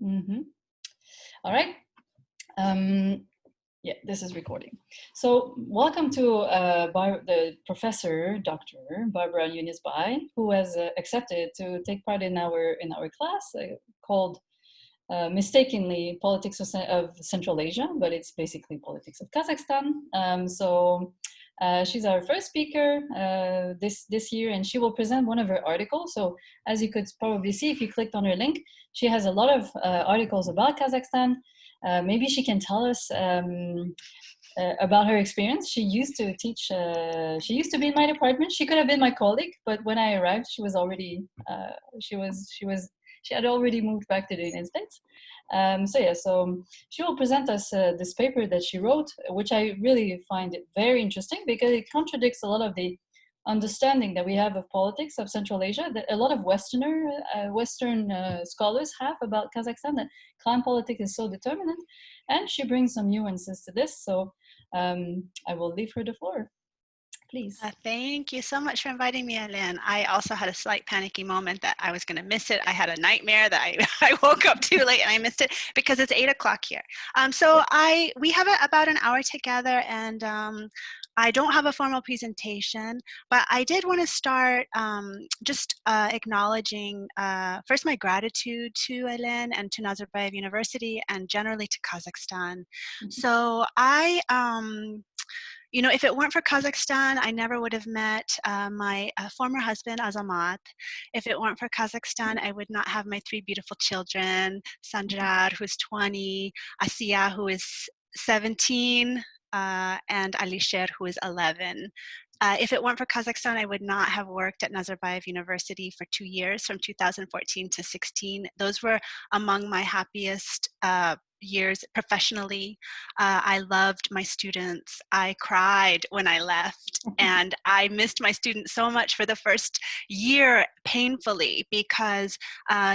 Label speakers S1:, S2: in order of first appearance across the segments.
S1: Mm-hmm. All right. Yeah, this is recording. So welcome to the professor, Dr. Barbara Junisbai, who has accepted to take part in our class called mistakenly Politics of Central Asia, but it's basically Politics of Kazakhstan. She's our first speaker this year, and she will present one of her articles. So as you could probably see if you clicked on her link, she has a lot of articles about Kazakhstan. Maybe she can tell us about her experience. She used to teach, she used to be in my department. She could have been my colleague, but when I arrived, she was already, she had already moved back to the United States. So she will present us this paper that she wrote, which I really find it very interesting because it contradicts a lot of the understanding that we have of politics of Central Asia that a lot of Western scholars have about Kazakhstan, that clan politics is so determinant, and she brings some nuances to this. So I will leave her the floor, please.
S2: Thank you so much for inviting me, Ellen. I also had a slight panicky moment that I was going to miss it. I had a nightmare that I woke up too late and I missed it because it's 8 o'clock here. We have about an hour together, and I don't have a formal presentation, but I did want to start just acknowledging first my gratitude to Ellen and to Nazarbayev University and generally to Kazakhstan. Mm-hmm. So you know, if it weren't for Kazakhstan, I never would have met my former husband, Azamat. If it weren't for Kazakhstan, I would not have my 3 beautiful children, Sanjar, who's 20, Asiya, who is 17, and Alisher, who is 11. If it weren't for Kazakhstan, I would not have worked at Nazarbayev University for 2 years, from 2014 to 16. Those were among my happiest years professionally. I loved my students. I cried when I left, and I missed my students so much for the first year painfully because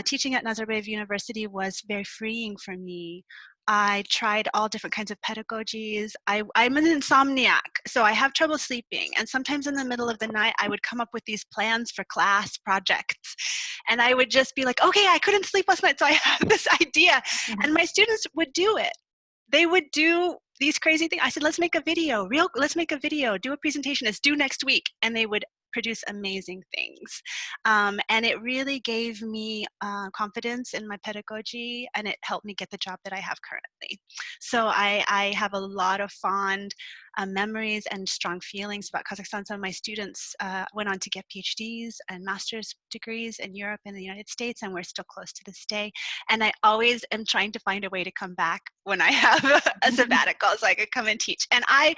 S2: teaching at Nazarbayev University was very freeing for me. I tried all different kinds of pedagogies. I'm an insomniac, so I have trouble sleeping. And sometimes in the middle of the night, I would come up with these plans for class projects. And I would just be like, okay, I couldn't sleep last night, so I have this idea. And my students would do it. They would do these crazy things. I said, let's make a video, do a presentation, it's due next week. And they would produce amazing things. And it really gave me confidence in my pedagogy, and it helped me get the job that I have currently. So I have a lot of fond memories and strong feelings about Kazakhstan. Some of my students went on to get PhDs and master's degrees in Europe and the United States, and we're still close to this day. And I always am trying to find a way to come back when I have a sabbatical so I could come and teach. And I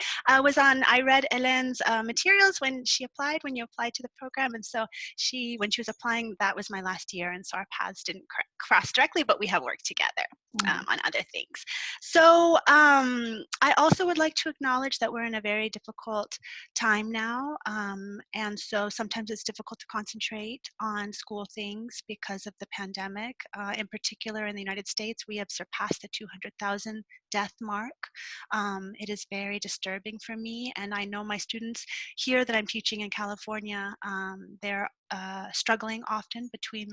S2: read Ellen's materials when you applied to the program. And so when she was applying, that was my last year. And so our paths didn't cross directly, but we have worked together on other things. So I also would like to acknowledge that we're in a very difficult time now. And so sometimes it's difficult to concentrate on school things because of the pandemic. In particular, in the United States, we have surpassed the 200,000 death mark. It is very disturbing for me. And I know my students here that I'm teaching in California, they're struggling often between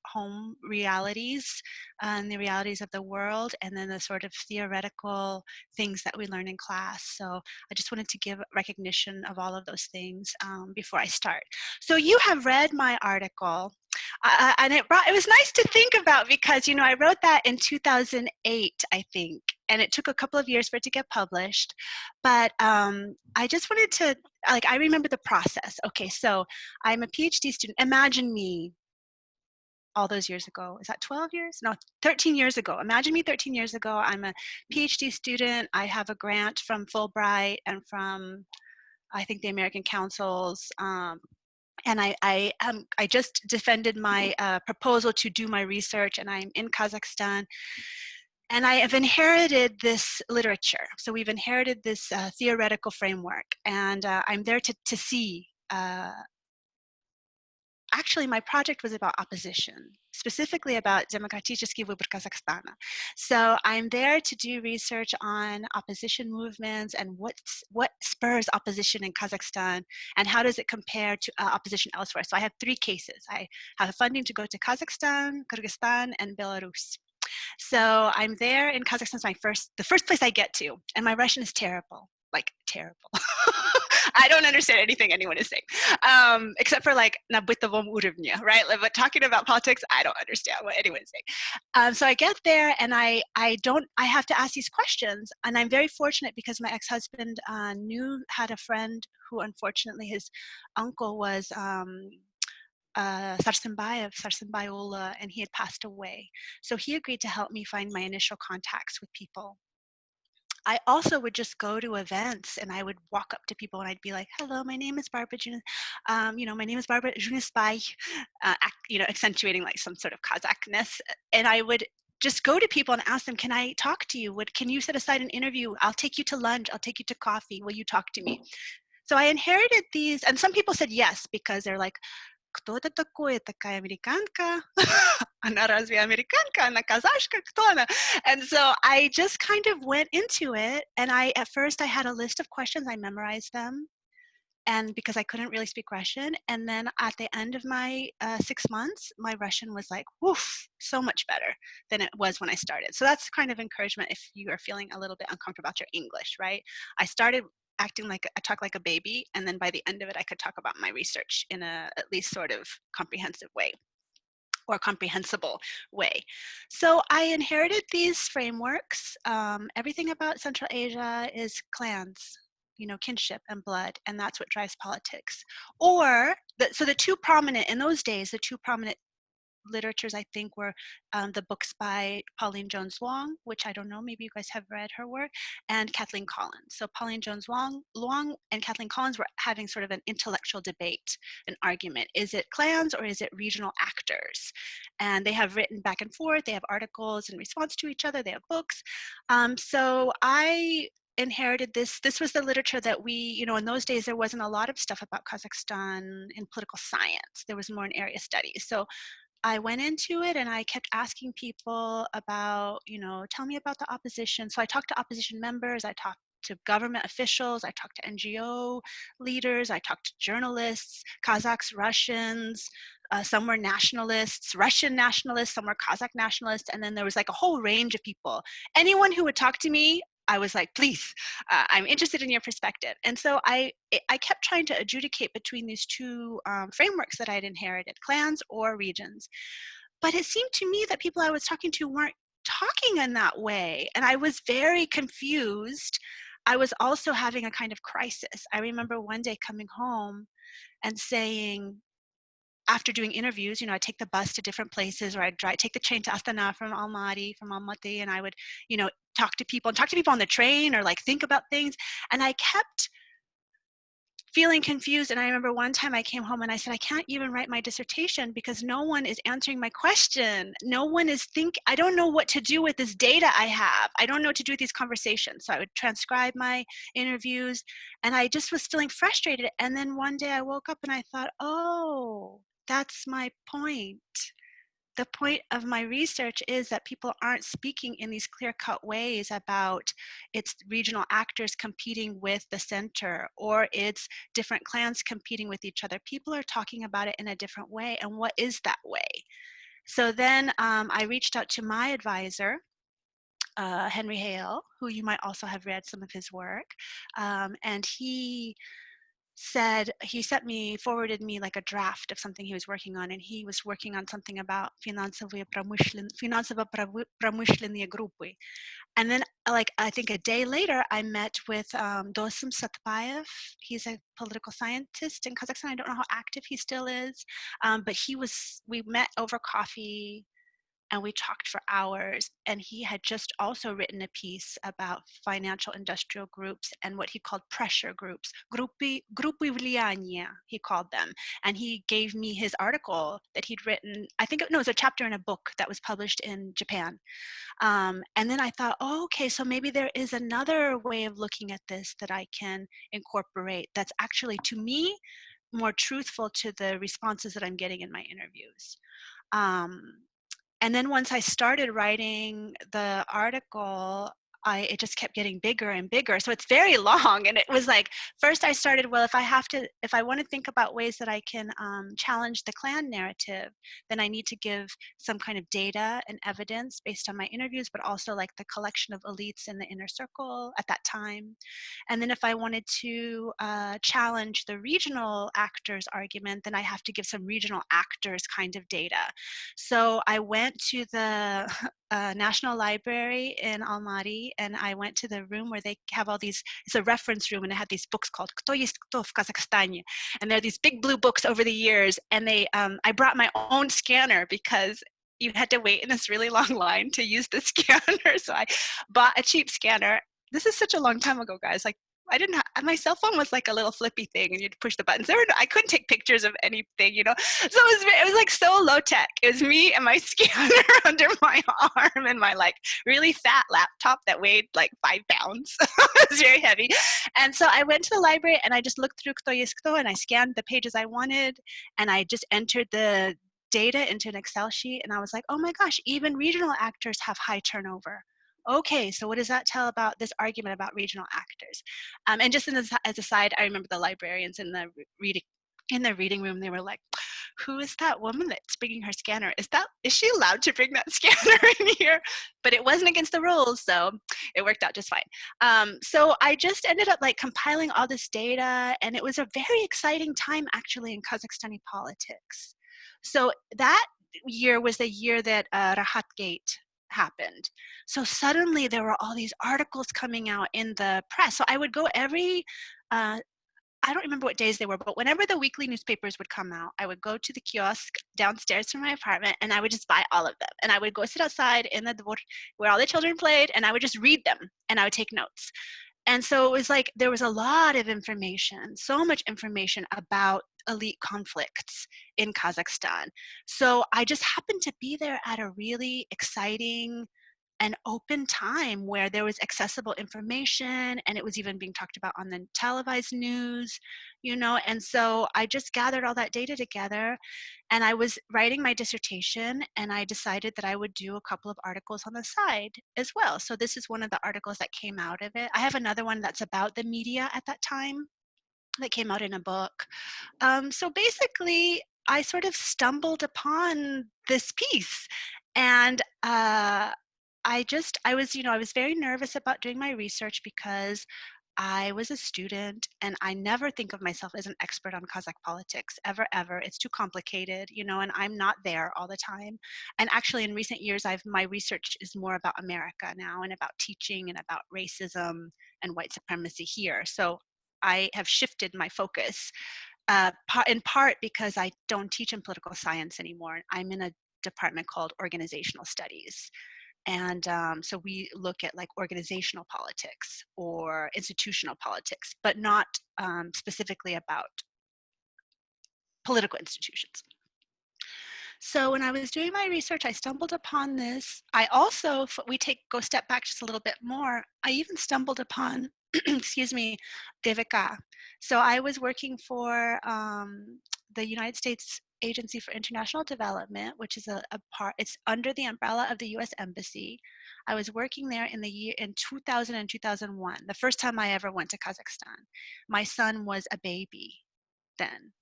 S2: home realities and the realities of the world, and then the sort of theoretical things that we learn in class. So I just wanted to give recognition of all of those things before I start. So you have read my article. And it was nice to think about because, I wrote that in 2008, I think, and it took a couple of years for it to get published. But I just wanted to, I remember the process. Okay, so I'm a PhD student. Imagine me all those years ago. Is that 12 years? No, 13 years ago. Imagine me 13 years ago. I'm a PhD student. I have a grant from Fulbright and from, I think, the American Councils. And I just defended my proposal to do my research, and I'm in Kazakhstan. And I have inherited this literature. So we've inherited this theoretical framework, and I'm there to see. Actually, my project was about opposition, specifically about Demokratический выбор Kazakhstana. So I'm there to do research on opposition movements and what spurs opposition in Kazakhstan, and how does it compare to opposition elsewhere. So I have 3 cases. I have funding to go to Kazakhstan, Kyrgyzstan, and Belarus. So I'm there in Kazakhstan. It's the first place I get to, and my Russian is terrible, like terrible. I don't understand anything anyone is saying, except for like na бытовом уровне, right? Like, but talking about politics, I don't understand what anyone is saying. So I get there, and I have to ask these questions, and I'm very fortunate because my ex-husband had a friend who, unfortunately, his uncle was Sarsenbayullah, and he had passed away. So he agreed to help me find my initial contacts with people. I also would just go to events, and I would walk up to people and I'd be like, "Hello, my name is Barbara my name is Barbara Junisbai," accentuating like some sort of Kazakhna. And I would just go to people and ask them, "Can I talk to you? Can you set aside an interview? I'll take you to lunch. I'll take you to coffee. Will you talk to me?" So I inherited these, and some people said yes because they're like, "Кто это такое? Такая американка? Она разве американка? Она казашка? Кто она?" And so I just kind of went into it, and at first I had a list of questions. I memorized them, and because I couldn't really speak Russian. And then at the end of my 6 months, my Russian was like, woof, so much better than it was when I started. So that's kind of encouragement if you are feeling a little bit uncomfortable about your English, right? I started acting like I talk like a baby, and then by the end of it, I could talk about my research in a at least sort of comprehensive way or comprehensible way. So I inherited these frameworks. Everything about Central Asia is clans, kinship and blood, and that's what drives politics. So the two prominent, in those days, the two prominent literatures I think were the books by Pauline Jones-Long, which I don't know, maybe you guys have read her work, and Kathleen Collins. So Pauline Jones-Long and Kathleen Collins were having sort of an intellectual debate, an argument. Is it clans or is it regional actors? And they have written back and forth. They have articles in response to each other. They have books. So I inherited this. This was the literature that we, in those days, there wasn't a lot of stuff about Kazakhstan in political science. There was more in area studies. So I went into it and I kept asking people about, tell me about the opposition. So I talked to opposition members, I talked to government officials, I talked to NGO leaders, I talked to journalists, Kazakhs, Russians, some were nationalists, Russian nationalists, some were Kazakh nationalists, and then there was like a whole range of people. Anyone who would talk to me, I was like, please, I'm interested in your perspective. And so I kept trying to adjudicate between these two frameworks that I'd inherited, clans or regions. But it seemed to me that people I was talking to weren't talking in that way. And I was very confused. I was also having a kind of crisis. I remember one day coming home and saying, after doing interviews, I take the bus to different places, or I'd take the train to Astana from Almaty, and I would, talk to people on the train, or like think about things. And I kept feeling confused. And I remember one time I came home and I said, I can't even write my dissertation because no one is answering my question. No one is I don't know what to do with this data I have. I don't know what to do with these conversations. So I would transcribe my interviews, and I just was feeling frustrated. And then one day I woke up and I thought, oh, that's my point. The point of my research is that people aren't speaking in these clear-cut ways about it's regional actors competing with the center, or it's different clans competing with each other. People are talking about it in a different way, and what is that way? So then I reached out to my advisor, Henry Hale, who you might also have read some of his work, and he forwarded me like a draft of something he was working on, and he was working on something about финансово-промышленные группы. And then, like, I think a day later, I met with Dosim Satbayev. He's a political scientist in Kazakhstan. I don't know how active he still is, but we met over coffee, and we talked for hours. And he had just also written a piece about financial industrial groups and what he called pressure groups, группы влияния, he called them. And he gave me his article that he'd written. It was a chapter in a book that was published in Japan. And then I thought, oh, okay, so maybe there is another way of looking at this that I can incorporate that's actually, to me, more truthful to the responses that I'm getting in my interviews. And then once I started writing the article, it just kept getting bigger and bigger. So it's very long. And it was like, first I started, well, if I want to think about ways that I can challenge the clan narrative, then I need to give some kind of data and evidence based on my interviews, but also like the collection of elites in the inner circle at that time. And then if I wanted to challenge the regional actors argument, then I have to give some regional actors kind of data. So I went to the National Library in Almaty, and I went to the room where they have all these, it's a reference room, and it had these books called Кто есть кто в Казахстане. And they're these big blue books over the years. And I brought my own scanner because you had to wait in this really long line to use the scanner. So I bought a cheap scanner. This is such a long time ago, guys. Like, I didn't have, my cell phone was like a little flippy thing and you'd push the buttons. I couldn't take pictures of anything, you know? So it was like so low tech. It was me and my scanner under my arm and my like really fat laptop that weighed like 5 pounds. It was very heavy. And so I went to the library and I just looked through Kto jest Kto and I scanned the pages I wanted and I just entered the data into an Excel sheet and I was like, oh my gosh, even regional actors have high turnover. Okay, so what does that tell about this argument about regional actors? And just as a side, I remember the librarians in the reading room, they were like, who is that woman that's bringing her scanner? Is she allowed to bring that scanner in here? But it wasn't against the rules, so it worked out just fine. So I just ended up like compiling all this data, and it was a very exciting time actually in Kazakhstani politics. So that year was the year that Rahat Gate happened. So suddenly there were all these articles coming out in the press. So I would go I don't remember what days they were, but whenever the weekly newspapers would come out, I would go to the kiosk downstairs from my apartment and I would just buy all of them. And I would go sit outside in the dvor where all the children played and I would just read them and I would take notes. And so it was like there was a lot of information, so much information about elite conflicts in Kazakhstan. So I just happened to be there at a really exciting and open time where there was accessible information and it was even being talked about on the televised news, you know. And so I just gathered all that data together and I was writing my dissertation and I decided that I would do a couple of articles on the side as well. So this is one of the articles that came out of it. I have another one that's about the media at that time that came out in a book. So basically, I sort of stumbled upon this piece and I was very nervous about doing my research because I was a student and I never think of myself as an expert on Kazakh politics, ever, ever. It's too complicated, you know, and I'm not there all the time. And actually in recent years, my research is more about America now and about teaching and about racism and white supremacy here. So I have shifted my focus in part because I don't teach in political science anymore. I'm in a department called organizational studies. And so we look at like organizational politics or institutional politics, but not specifically about political institutions. So when I was doing my research, I stumbled upon this. I also, if we go step back just a little bit more, I even stumbled upon, excuse me, DVK. So I was working for the United States Agency for International Development, which is it's under the umbrella of the U.S. Embassy. I was working there in 2000 and 2001, the first time I ever went to Kazakhstan. My son was a baby then.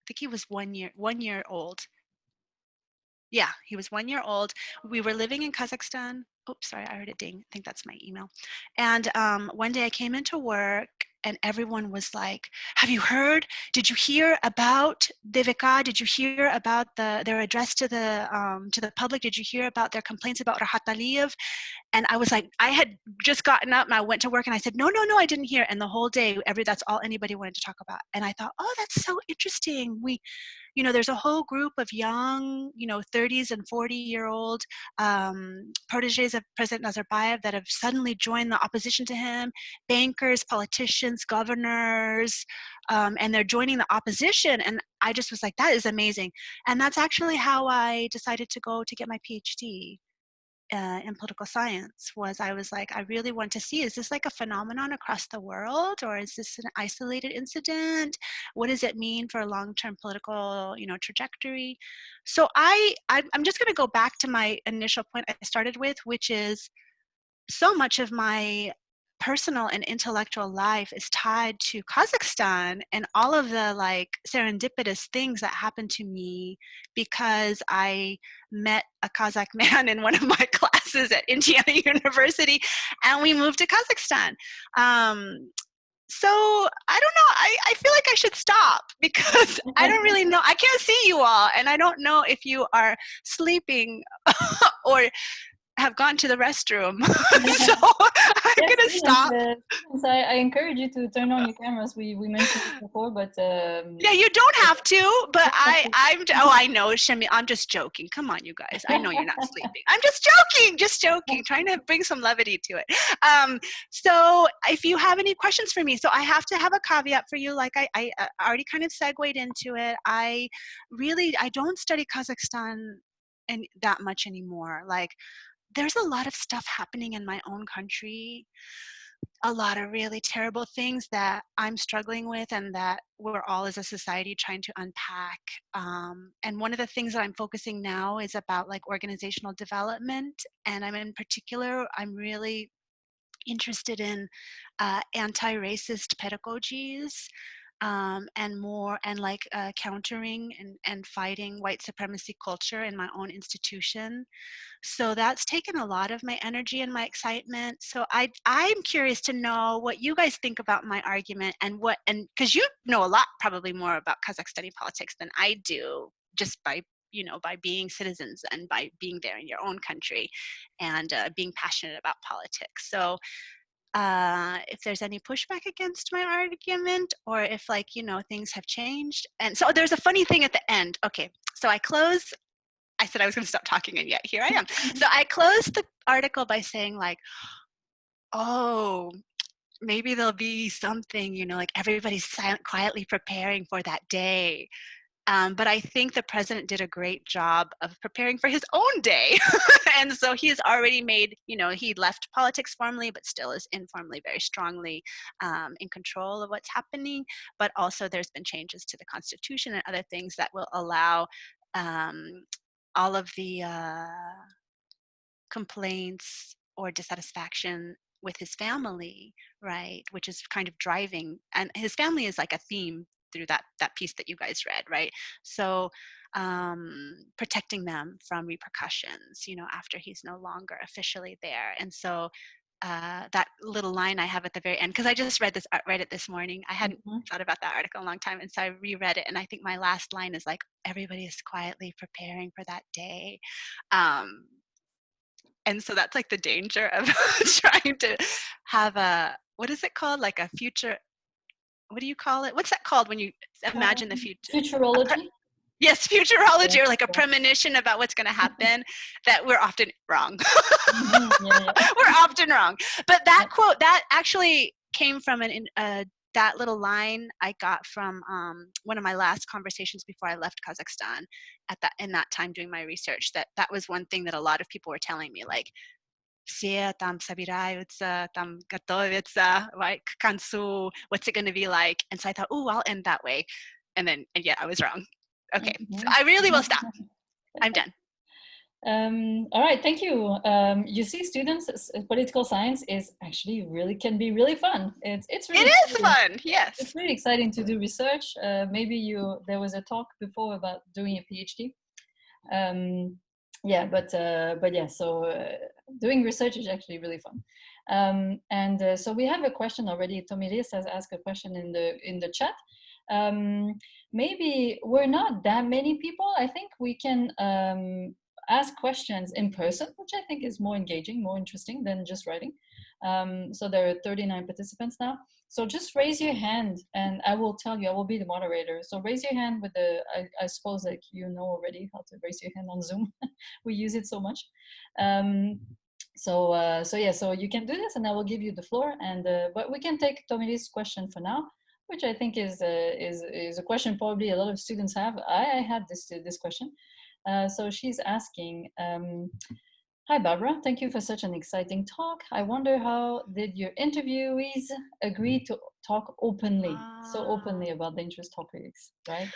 S2: I think he was 1 year old. Yeah, he was 1 year old. We were living in Kazakhstan. Oops, sorry, I heard it ding. I think that's my email. And one day I came into work and everyone was like, have you heard? Did you hear about DVK? Did you hear about their address to the public? Did you hear about their complaints about Rahat Aliyev? And I was like, I had just gotten up and I went to work and I said, no, I didn't hear. And the whole day, that's all anybody wanted to talk about. And I thought, oh, that's so interesting. There's a whole group of young, 30s and 40-year-old proteges of President Nazarbayev that have suddenly joined the opposition to him, bankers, politicians, governors, and they're joining the opposition. And I just was like, that is amazing. And that's actually how I decided to go to get my PhD. In political science. I was like, I really want to see, is this like a phenomenon across the world, or is this an isolated incident? What does it mean for a long-term political, trajectory? So I'm just going to go back to my initial point I started with, which is so much of my personal and intellectual life is tied to Kazakhstan and all of the like serendipitous things that happened to me because I met a Kazakh man in one of my classes at Indiana University, and we moved to Kazakhstan. So I don't know. I feel like I should stop because I don't really know. I can't see you all, and I don't know if you are sleeping or have gone to the restroom. So I'm
S1: Yes,
S2: gonna stop.
S1: students, I encourage you to turn on your cameras. We mentioned it before, but
S2: Yeah, you don't have to, but I know, Shemi, I'm just joking. Come on, you guys. I know you're not sleeping. I'm just joking, trying to bring some levity to it. So if you have any questions for me, so I have to have a caveat for you, like I already kind of segued into it. I don't study Kazakhstan and that much anymore. Like there's a lot of stuff happening in my own country, a lot of really terrible things that I'm struggling with and that we're all as a society trying to unpack. And one of the things that I'm focusing now is about like organizational development. And I'm really interested in anti-racist pedagogies, and like countering and fighting white supremacy culture in my own institution. So that's taken a lot of my energy and my excitement. So I'm curious to know what you guys think about my argument and because you know a lot probably more about Kazakhstani politics than I do, just by by being citizens and by being there in your own country and being passionate about politics. So if there's any pushback against my argument, or if like things have changed. And so there's a funny thing at the end. Okay, so I said I was going to stop talking, and yet here I am. So I closed the article by saying like, oh, maybe there'll be something, like everybody's quietly preparing for that day. But I think the president did a great job of preparing for his own day. And so he's already made, he left politics formally, but still is informally very strongly in control of what's happening. But also there's been changes to the Constitution and other things that will allow all of the complaints or dissatisfaction with his family, right, which is kind of driving, and his family is like a theme through that piece that you guys read, right? So protecting them from repercussions, after he's no longer officially there. And so that little line I have at the very end, because I just read it this morning. I hadn't thought about that article in a long time, and so I reread it, and I think my last line is like, everybody is quietly preparing for that day. And so that's like the danger of trying to have what is it called? Like a future, what do you call it? What's that called when you imagine the future?
S1: Futurology.
S2: Yes, futurology,
S1: Yeah,
S2: or like a premonition about what's going to happen, that we're often wrong.
S1: yeah.
S2: We're often wrong. But that quote, that actually came from that little line I got from one of my last conversations before I left Kazakhstan in that time doing my research. That was one thing that a lot of people were telling me, like, все там собираются, там готовятся, like, к концу, what's it going to be like? And so I thought, oh, I'll end that way. And yet I was wrong. Okay, so I really will stop. I'm done.
S1: All right, thank you. You see, students, political science is actually can be really fun. It's really
S2: It is
S1: exciting.
S2: fun, yes.
S1: It's really exciting to do research. Maybe there was a talk before about doing a PhD. Yeah, but yeah, so doing research is actually really fun. So we have a question already. Tomiris has asked a question in the chat. Maybe we're not that many people. I think we can ask questions in person, which I think is more engaging, more interesting than just writing. So there are 39 participants now. So just raise your hand and I will tell you, I will be the moderator. So raise your hand with I suppose like you know already how to raise your hand on Zoom. We use it so much. So yeah, so you can do this and I will give you the floor. And but we can take Tomi's question for now, which I think is a question probably a lot of students have. I had this question. So she's asking, hi, Barbara. Thank you for such an exciting talk. I wonder how did your interviewees agree to talk openly, so openly about dangerous topics, right?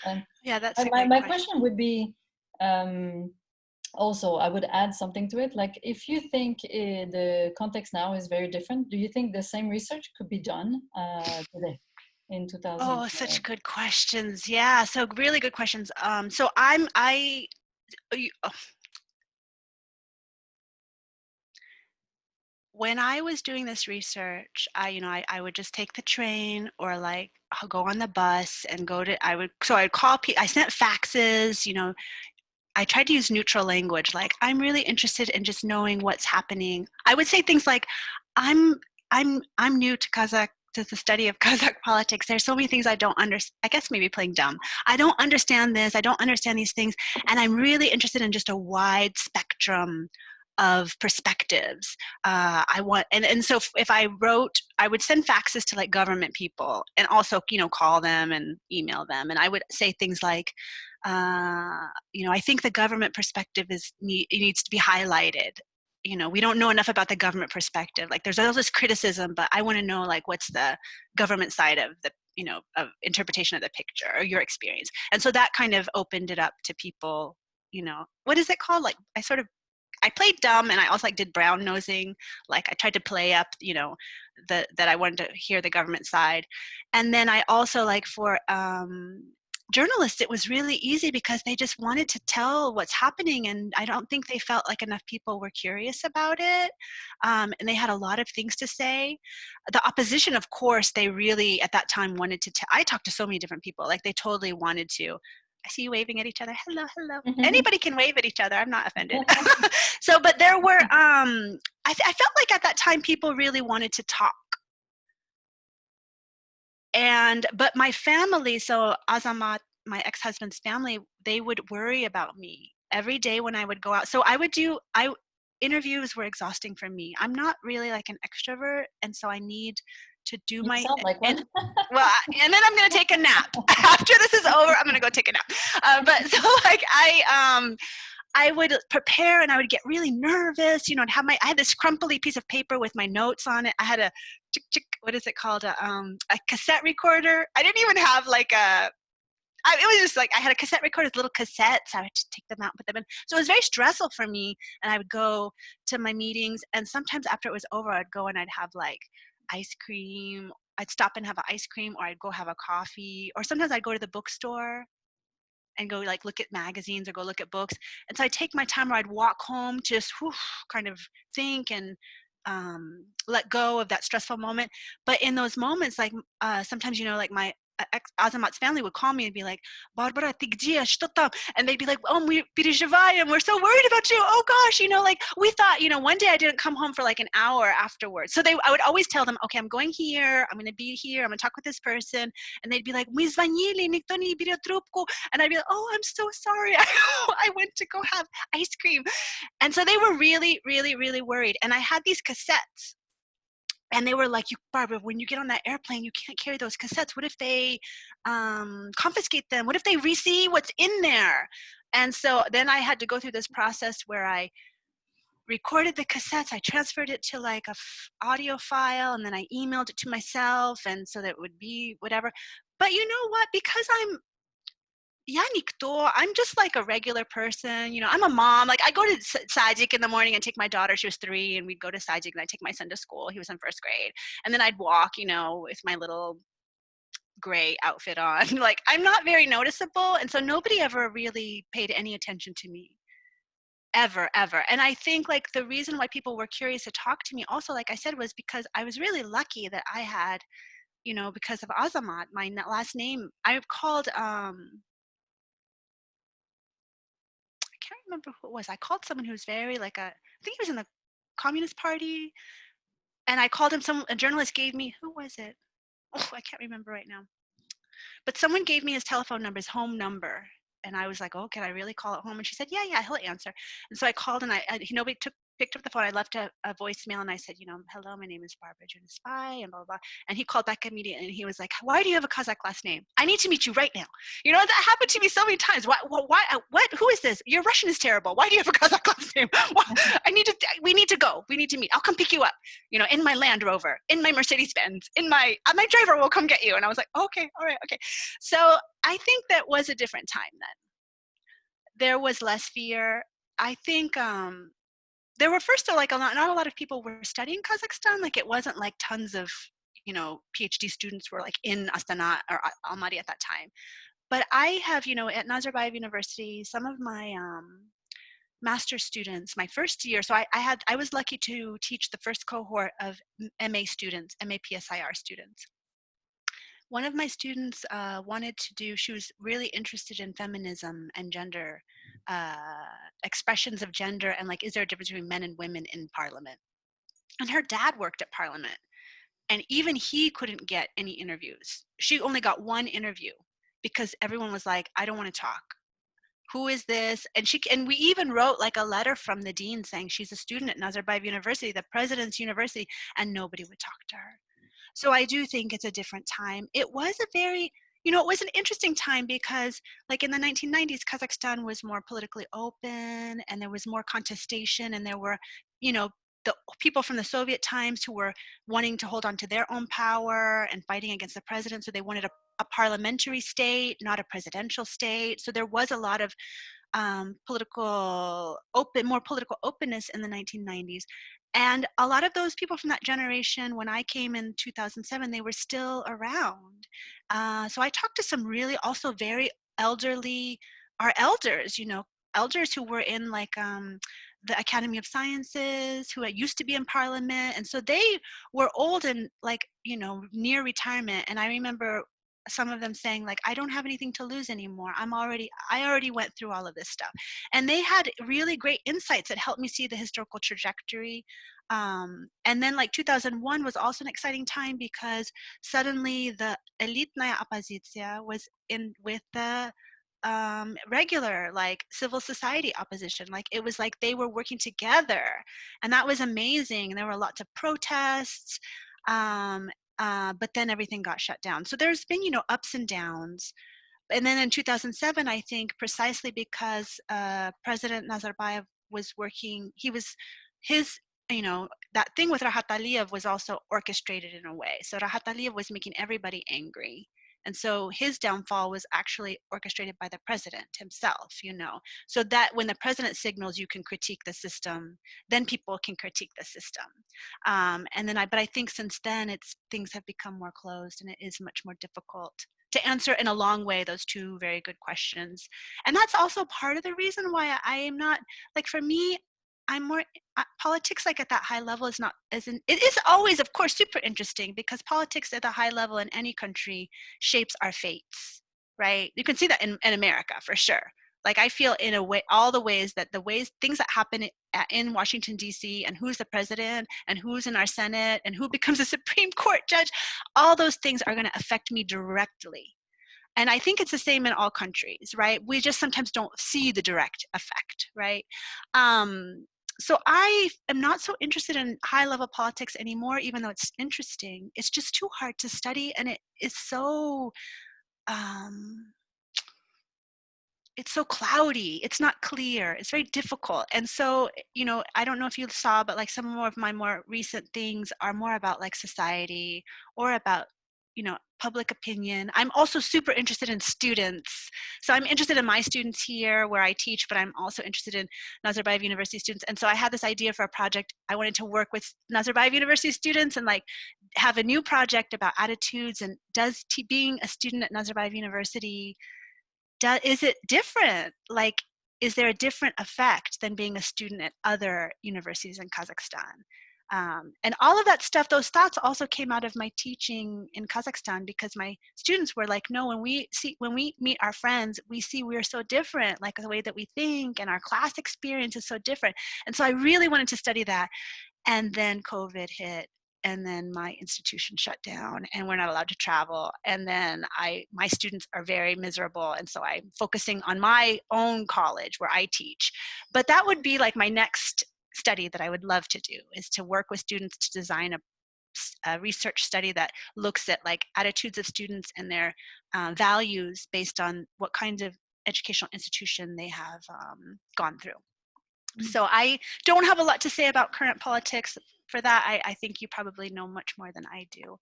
S2: Yeah, that's a
S1: my
S2: great
S1: question would be, also, I would add something to it. Like, if you think the context now is very different, do you think the same research could be done today in 2000?
S2: Oh, such good questions. Yeah, so really good questions. So I you- oh, when I was doing this research, I would just take the train or like I'll go on the bus and go to, I'd call people, I sent faxes, I tried to use neutral language, like I'm really interested in just knowing what's happening. I would say things like, I'm I'm new to the study of Kazakh politics. There's so many things I don't understand. I guess maybe playing dumb. I don't understand this. I don't understand these things, and I'm really interested in just a wide spectrum of perspectives. I want, and so if I wrote, I would send faxes to like government people, and also call them and email them, and I would say things like, I think the government perspective it needs to be highlighted. We don't know enough about the government perspective. Like there's all this criticism, but I want to know like what's the government side of the of interpretation of the picture or your experience. And so that kind of opened it up to people. What is it called? Like I played dumb, and I also like did brown nosing. Like I tried to play up, that I wanted to hear the government side. And then I also like for journalists, it was really easy because they just wanted to tell what's happening, and I don't think they felt like enough people were curious about it. And they had a lot of things to say. The opposition, of course, they really at that time wanted to. I talked to so many different people, like they totally wanted to. I see you waving at each other. Hello, hello. Anybody can wave at each other. I'm not offended. So, but there were, I felt like at that time people really wanted to talk. But my family, so Azamat, my ex-husband's family, they would worry about me every day when I would go out. So interviews were exhausting for me. I'm not really like an extrovert, and so I need to do
S1: You sound like one.
S2: and then I'm gonna take a nap after this is over. I'm gonna go take a nap. But so like I would prepare, and I would get really nervous, and I had this crumply piece of paper with my notes on it. I had a what is it called? A cassette recorder. I didn't even have like it was just like I had a cassette recorder with little cassettes. I would just take them out and put them in. So it was very stressful for me. And I would go to my meetings, and sometimes after it was over, I'd go and I'd have like ice cream. I'd stop and have an ice cream, or I'd go have a coffee, or sometimes I'd go to the bookstore and go like look at magazines or go look at books. And so I'd take my time, or I'd walk home, just kind of think and let go of that stressful moment. But in those moments, like sometimes, like my Azamat's family would call me and be like, Barbara, ты где? Что там? And they'd be like, oh, мы переживаем, we're so worried about you. Oh gosh, like we thought, one day I didn't come home for like an hour afterwards. So I would always tell them, okay, I'm going here, I'm going to be here, I'm going to talk with this person. And they'd be like, мы звонили, никто не берет трубку. And I'd be like, oh, I'm so sorry. I went to go have ice cream. And so they were really, really, really worried. And I had these cassettes. And they were like, Barbara, when you get on that airplane, you can't carry those cassettes. What if they confiscate them? What if they see what's in there? And so then I had to go through this process where I recorded the cassettes. I transferred it to like a audio file, and then I emailed it to myself, and so that it would be whatever. But you know what? Because I'm just like a regular person. I'm a mom. Like I go to Sajik in the morning and take my daughter. She was 3, and we'd go to Sajik, and I'd take my son to school. He was in 1st grade. And then I'd walk, with my little gray outfit on. Like I'm not very noticeable. And so nobody ever really paid any attention to me. Ever. And I think like the reason why people were curious to talk to me also, like I said, was because I was really lucky that I had, because of Azamat, my last name, I called, I can't remember who it was. I called someone who was very I think he was in the Communist Party, and I called him. A journalist gave me, who was it? Oh, I can't remember right now. But someone gave me his telephone number, his home number, and I was like, oh, can I really call it home? And she said, yeah, he'll answer. And so I called, and nobody picked up the phone. I left a voicemail, and I said, hello, my name is Barbara Junisbai, and blah, blah, blah. And he called back immediately, and he was like, why do you have a Kazakh last name? I need to meet you right now. That happened to me so many times. Why, what, who is this? Your Russian is terrible. Why do you have a Kazakh last name? We need to go. We need to meet. I'll come pick you up, in my Land Rover, in my Mercedes-Benz, my driver will come get you. And I was like, okay, all right, okay. So I think that was a different time then. There was less fear. I think there were first like not a lot of people were studying Kazakhstan. Like it wasn't like tons of PhD students were like in Astana or Almaty at that time. But I have at Nazarbayev University, some of my master students, my first year. So I was lucky to teach the first cohort of MA students, MA PSIR students. One of my students she was really interested in feminism and gender, expressions of gender, and like, is there a difference between men and women in parliament? And her dad worked at parliament, and even he couldn't get any interviews. She only got one interview because everyone was like, I don't want to talk. Who is this? And we even wrote like a letter from the dean saying she's a student at Nazarbayev University, the president's university, and nobody would talk to her. So I do think it's a different time. It was a very, it was an interesting time because like in the 1990s, Kazakhstan was more politically open and there was more contestation, and there were, the people from the Soviet times who were wanting to hold on to their own power and fighting against the president. So they wanted a parliamentary state, not a presidential state. So there was a lot of more political openness in the 1990s. And a lot of those people from that generation, when I came in 2007, they were still around. So I talked to some really also very elderly, our elders, elders who were in like the Academy of Sciences, who used to be in parliament. And so they were old and like, near retirement. And I remember some of them saying like, I don't have anything to lose anymore. I already went through all of this stuff. And they had really great insights that helped me see the historical trajectory. And then like 2001 was also an exciting time because suddenly the elitnaya opoziция was in with the regular like civil society opposition. Like it was like they were working together, and that was amazing. And there were lots of protests. But then everything got shut down. So there's been, ups and downs. And then in 2007, I think precisely because President Nazarbayev was working, that thing with Rahat Aliyev was also orchestrated in a way. So Rahat Aliyev was making everybody angry. And so his downfall was actually orchestrated by the president himself, so that when the president signals you can critique the system, then people can critique the system. But I think since then things have become more closed, and it is much more difficult to answer in a long way those two very good questions. And that's also part of the reason why I am not, like, for me, I'm more politics like at that high level is not it is always of course super interesting, because politics at the high level in any country shapes our fates, right? You can see that in America for sure. Like I feel in a way, all the ways things that happen in Washington DC, and who's the president and who's in our Senate and who becomes a Supreme Court judge, all those things are going to affect me directly. And I think it's the same in all countries, right? We just sometimes don't see the direct effect, right? So I am not so interested in high-level politics anymore, even though it's interesting. It's just too hard to study, and it is so it's so cloudy. It's not clear. It's very difficult. And so, I don't know if you saw, but like some more of my more recent things are more about like society or about public opinion. I'm also super interested in students. So I'm interested in my students here where I teach, but I'm also interested in Nazarbayev University students. And so I had this idea for a project. I wanted to work with Nazarbayev University students and like have a new project about attitudes, and does being a student at Nazarbayev University, is it different? Like, is there a different effect than being a student at other universities in Kazakhstan? And all of that stuff, those thoughts also came out of my teaching in Kazakhstan, because my students were like, no, when we meet our friends, we see we're so different, like the way that we think, and our class experience is so different. And so I really wanted to study that. And then COVID hit, and then my institution shut down, and we're not allowed to travel. And then my students are very miserable. And so I'm focusing on my own college where I teach. But that would be like my next study that I would love to do, is to work with students to design a research study that looks at like attitudes of students and their values based on what kind of educational institution they have gone through. So I don't have a lot to say about current politics. For that, I think you probably know much more than I do.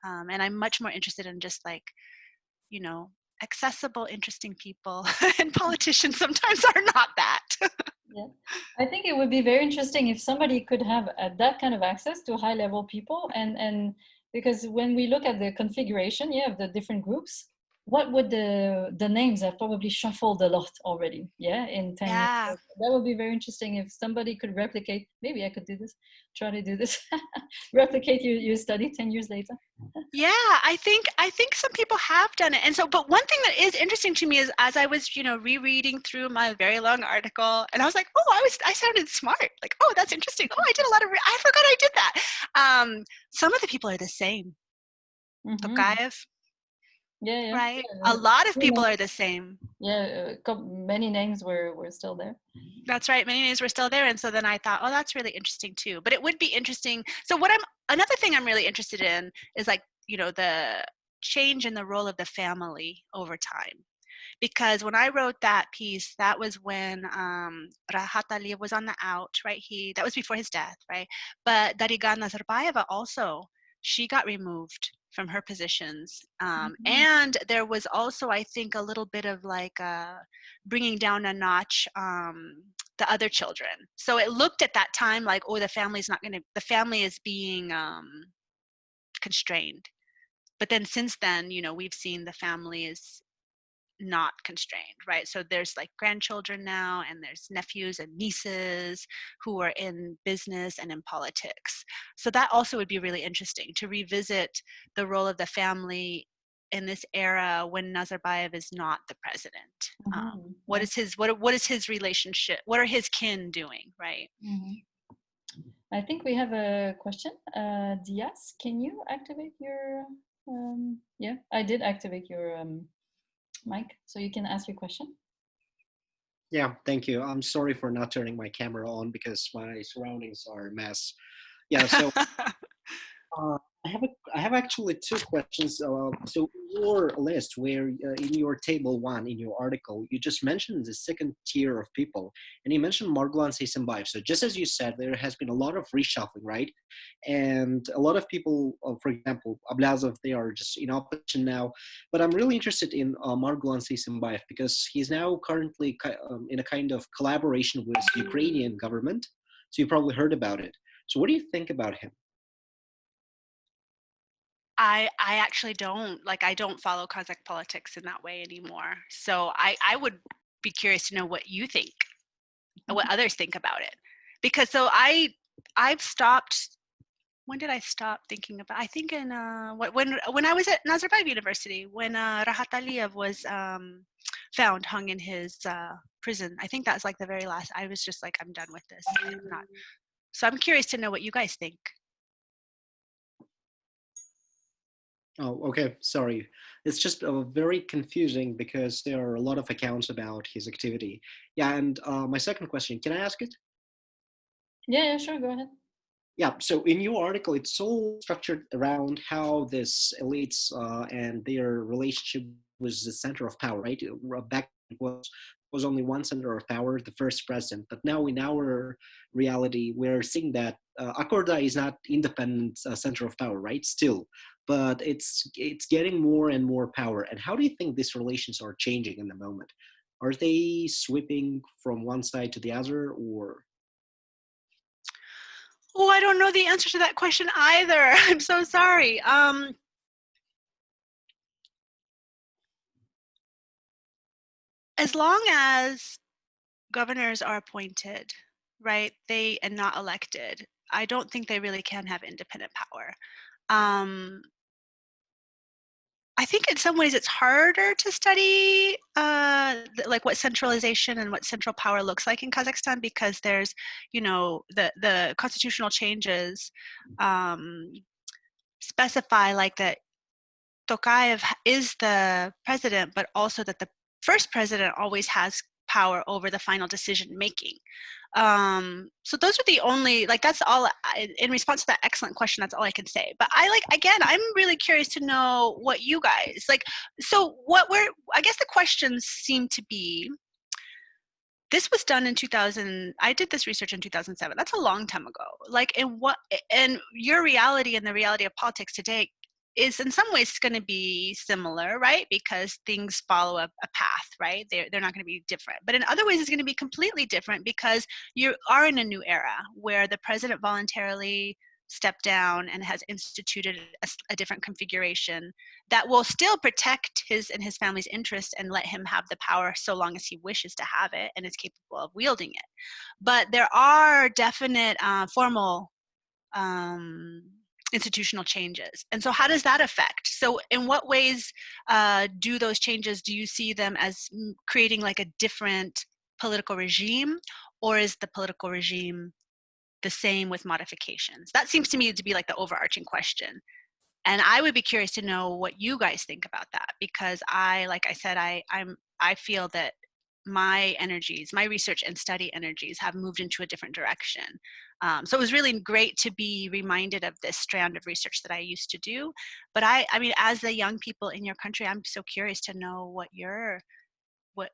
S2: And I'm much more interested in just like, accessible, interesting people. And politicians sometimes are not that.
S1: Yeah, I think it would be very interesting if somebody could have that kind of access to high level people, and because when we look at the configuration, yeah, of the different groups, what would the names have probably shuffled a lot already, yeah, in 10 years.
S2: Yeah.
S1: That would be very interesting if somebody could replicate. Maybe I could do this, try to do this, replicate your study 10 years later.
S2: Yeah, I think some people have done it. And so, but one thing that is interesting to me is as I was, rereading through my very long article, and I was like, oh, I sounded smart. Like, oh, that's interesting. Oh, I did a lot of I forgot I did that. Some of the people are the same.
S1: Mm-hmm.
S2: Tokayev,
S1: Yeah, yeah,
S2: right?
S1: yeah.
S2: A lot of people are the same.
S1: Yeah, many names were still there.
S2: That's right. Many names were still there. And so then I thought, oh, that's really interesting too. But it would be interesting. So another thing I'm really interested in is like, the change in the role of the family over time. Because when I wrote that piece, that was when Rahat Aliyev was on the out, right? That was before his death, right? But Dariga Nazarbayeva also, she got removed from her positions.
S1: Mhm.
S2: And there was also, I think, a little bit of like bringing down a notch the other children. So it looked at that time like, oh, the family is being constrained. But then since then, we've seen the family is not constrained, right? So there's like grandchildren now, and there's nephews and nieces who are in business and in politics. So that also would be really interesting to revisit the role of the family in this era when Nazarbayev is not the president. What
S1: Yeah.
S2: is his what is his relationship? What are his kin doing, right?
S1: Mhm. I think we have a question. Diaz, can you activate your? Yeah, I did activate your mic, so you can ask your question.
S3: Yeah, thank you. I'm sorry for not turning my camera on because my surroundings are a mess. Yeah, so uh, I have actually two questions. So your list, where in your table one in your article, you just mentioned the second tier of people, and you mentioned Margulan Seysembayev. So just as you said, there has been a lot of reshuffling, right? And a lot of people, for example, Ablazov, they are just in opposition now. But I'm really interested in Margulan Seysembayev because he's now currently in a kind of collaboration with Ukrainian government. So you probably heard about it. So what do you think about him?
S2: I actually I don't follow Kazakh politics in that way anymore. So I would be curious to know what you think, what
S1: Mhm.
S2: others think about it. Because I've stopped. When did I stop thinking about? I think in when I was at Nazarbayev University, when Rahat Aliyev was found hung in his prison. I think that's like the very last. I was just like, I'm done with this. I'm not. So I'm curious to know what you guys think.
S3: Oh, okay. Sorry. It's just very confusing because there are a lot of accounts about his activity. Yeah, and my second question, can I ask it?
S1: Yeah, yeah, sure, go ahead.
S3: Yeah, so in your article, it's all structured around how this elites and their relationship was the center of power, right? Back it was only one center of power, the first president. But now in our reality, we're seeing that Akorda is not independent center of power, right? Still, but it's getting more and more power. And how do you think these relations are changing in the moment? Are they sweeping from one side to the other, or
S2: Oh, I don't know the answer to that question either. I'm so sorry. As long as governors are appointed, right, and not elected, I don't think they really can have independent power. Um, I think in some ways it's harder to study like what centralization and what central power looks like in Kazakhstan because there's, the constitutional changes um, specify like that Tokayev is the president, but also that the first president always has power over the final decision making. So those are the only, like, that's all in response to that excellent question. That's all I can say. But again, I'm really curious to know what you guys like. So I guess the questions seem to be, this was done in 2000. I did this research in 2007. That's a long time ago. Like, and your reality and the reality of politics today, is in some ways going to be similar, right? Because things follow a path, right? They're not going to be different. But in other ways, it's going to be completely different because you are in a new era where the president voluntarily stepped down and has instituted a different configuration that will still protect his and his family's interests and let him have the power so long as he wishes to have it and is capable of wielding it. But there are definite formal institutional changes. And so how does that affect? So in what ways do those changes, do you see them as creating like a different political regime, or is the political regime the same with modifications? That seems to me to be like the overarching question. And I would be curious to know what you guys think about that, because like I said, I feel that my energies, my research and study energies have moved into a different direction. So it was really great to be reminded of this strand of research that I used to do. But I mean, as the young people in your country, I'm so curious to know